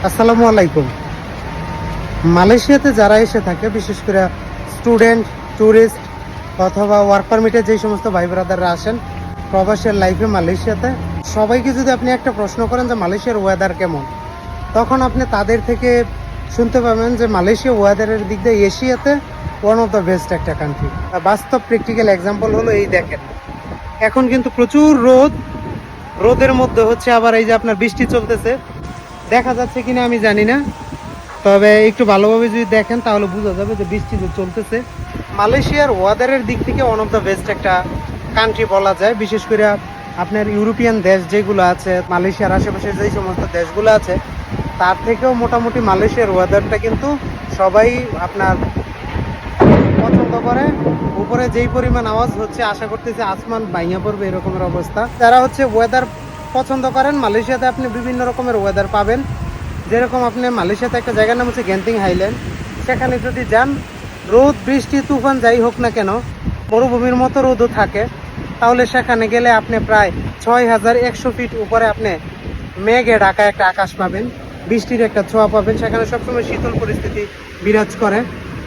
আসসালামু আলাইকুম। মালয়েশিয়াতে যারা এসে থাকে, বিশেষ করে স্টুডেন্ট, ট্যুরিস্ট অথবা ওয়ার্ক পারমিটে যেই সমস্ত ভাই ব্রাদাররা আসেন প্রবাসের লাইফে মালয়েশিয়াতে, সবাইকে যদি আপনি একটা প্রশ্ন করেন যে মালয়েশিয়ার ওয়েদার কেমন, তখন আপনি তাদের থেকে শুনতে পাবেন যে মালয়েশিয়া ওয়েদারের দিক দিয়ে এশিয়াতে ওয়ান অফ দ্য বেস্ট একটা কান্ট্রি। বাস্তব প্র্যাকটিক্যাল এক্সাম্পল হলো এই দেখেন, এখন কিন্তু প্রচুর রোদ, রোদের মধ্যে হচ্ছে আবার এই যে আপনার বৃষ্টি চলতেছে। দেখা যাচ্ছে কিনা আমি জানি না, তবে একটু ভালোভাবে যদি দেখেন তাহলে বোঝা যাবে যে বৃষ্টি যে চলতেছে। মালয়েশিয়ার ওয়েদারের দিক থেকে ওয়ান অফ দ্য বেস্ট একটা কান্ট্রি বলা যায়। বিশেষ করে আপনার ইউরোপিয়ান দেশ যেগুলো আছে, মালয়েশিয়ার আশেপাশে যেই সমস্ত দেশগুলো আছে, তার থেকেও মোটামুটি মালয়েশিয়ার ওয়েদারটা কিন্তু সবাই আপনার পছন্দ করে। উপরে যেই পরিমাণ আওয়াজ হচ্ছে, আশা করতেছি আসমান ভাঙা পড়বে এরকমের অবস্থা। যারা হচ্ছে ওয়েদার পছন্দ করেন, মালয়েশিয়াতে আপনি বিভিন্ন রকমের ওয়েদার পাবেন। যেরকম আপনি মালয়েশিয়াতে একটা জায়গার নাম হচ্ছে গেন্টিং হাইল্যান্ড, সেখানে যদি যান, রোদ বৃষ্টি তুফান যাই হোক না কেন, মরুভূমির মতো রোদও থাকে, তাহলে সেখানে গেলে আপনি প্রায় 6100 ফিট উপরে আপনি মেঘে ঢাকা একটা আকাশ পাবেন, বৃষ্টির একটা ছোঁয়া পাবেন। সেখানে সবসময় শীতল পরিস্থিতি বিরাজ করে।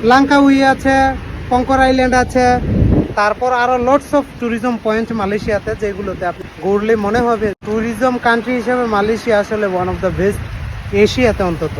লাঙ্কাউই আছে, কঙ্কর আইল্যান্ড আছে, তারপর আরো লটস অফ ট্যুরিজম পয়েন্ট মালয়েশিয়াতে, যেগুলোতে আপনি ঘুরলে মনে হবে ট্যুরিজম কান্ট্রি হিসেবে মালয়েশিয়া আসলে ওয়ান অফ দ্য বেস্ট এশিয়াতে অন্তত।